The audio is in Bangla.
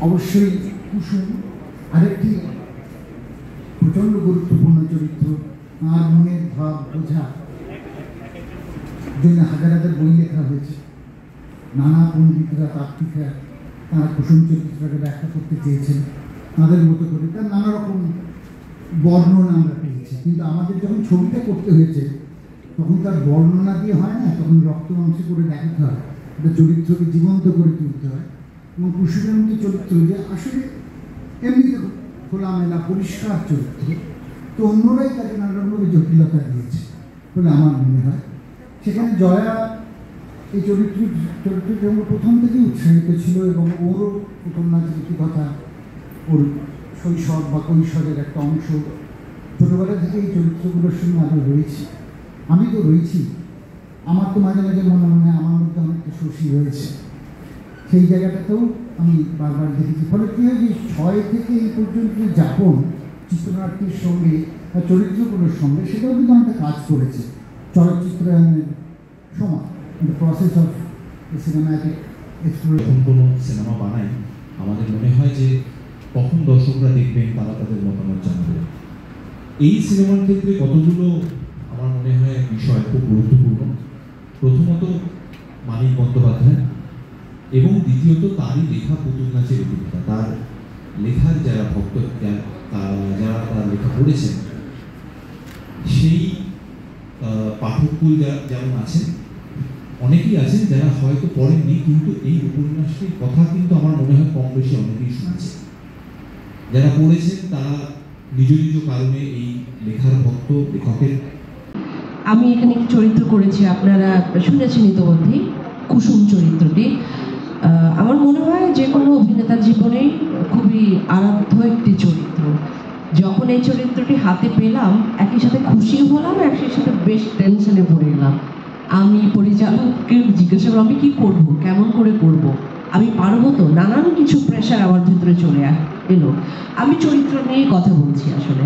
অবশ্যই কুসুম আরেকটি প্রচণ্ড গুরুত্বপূর্ণ চরিত্র। তাঁর মনের ভাব বোঝা জন্য হাজার হাজার বই লেখা হয়েছে। নানা পণ্ডিতরা তাত্ত্বিকরা তাঁরা কুসুম চরিত্রটাকে ব্যাখ্যা করতে চেয়েছেন তাঁদের মতো করে, তার নানা রকম বর্ণনা আমরা পেয়েছি। কিন্তু আমাদের যখন ছবিটা করতে হয়েছে তখন তার বর্ণনা দিয়ে হয় না, তখন রক্ত মাংসে করে দেখাতে হয়, একটা চরিত্রকে জীবন্ত করে তুলতে হয়। এবং কুসুমের মতো চরিত্র যে আসলে এমনিতে খোলামেলা পরিষ্কার চরিত্র, তো অন্যরাই তাকে নানারকমভাবে জটিলতা দিয়েছে বলে আমার মনে হয়। সেখানে জয়া এই চরিত্রটি যেমন প্রথম থেকেই উৎসাহিত ছিল এবং ওরও উপন্যাসের একটি কথা, ওর শৈশব বা কৈশোরের একটা অংশ ছোটোবেলা থেকে এই চরিত্রগুলোর সঙ্গে আমি রয়েছি। আমি তো রয়েছি, আমার তো মাঝে মাঝে মনে হয় আমার মধ্যে অনেকটা শশী রয়েছে, সেই জায়গাটাতেও আমি বারবার দেখেছি। ফলে কী হয় যে 6 থেকে এই পর্যন্ত যাপন চিত্রনাট্যের সঙ্গে বা চরিত্রগুলোর সঙ্গে, সেটাও কিন্তু অনেকটা কাজ করেছে চলচ্চিত্রায়নের সময়। The process of cinematic exploration. কোনো সিনেমা বানাই আমাদের মনে হয় যে কখন দর্শকরা দেখবেন, তারা তাদের মতামত জানাবে। এই সিনেমার ক্ষেত্রে কতগুলো আমার মনে হয় বিষয় খুব গুরুত্বপূর্ণ। প্রথমত মানিক বন্দ্যোপাধ্যায়, এবং দ্বিতীয়ত তারই লেখা পুতুল নাচের অভিজ্ঞতা। তার লেখার যারা ভক্ত, যারা তার লেখা পড়েছেন, সেই পাঠককুল যেমন আছেন, অনেকেই আছেন যারা হয়তো পড়েননি, কিন্তু এই উপন্যাসটির কথা কিন্তু আমার মনে হয় কম বেশি অনেকেই শুনেছে। যারা পড়েছেন তারা নিজ নিজ কারণে এই লেখার ভক্ত, লেখকের। আমি এখানে একটি চরিত্র করেছি, আপনারা শুনেছেন ইতোমধ্যে, কুসুম চরিত্রটি। আমার মনে হয় যে কোনো অভিনেতার জীবনেই খুবই আরাধ্য একটি চরিত্র। যখন এই চরিত্রটি হাতে পেলাম, একই সাথে খুশিও হলাম, একই সাথে বেশ টেনশনে পড়ে গেলাম। আমি পরিচালককে জিজ্ঞাসা করলাম আমি কী করবো, কেমন করে করব, আমি পারবো তো, নানান কিছু প্রেশার আমার ভিতরে চলে এলো। আমি চরিত্র নিয়ে কথা বলছি আসলে।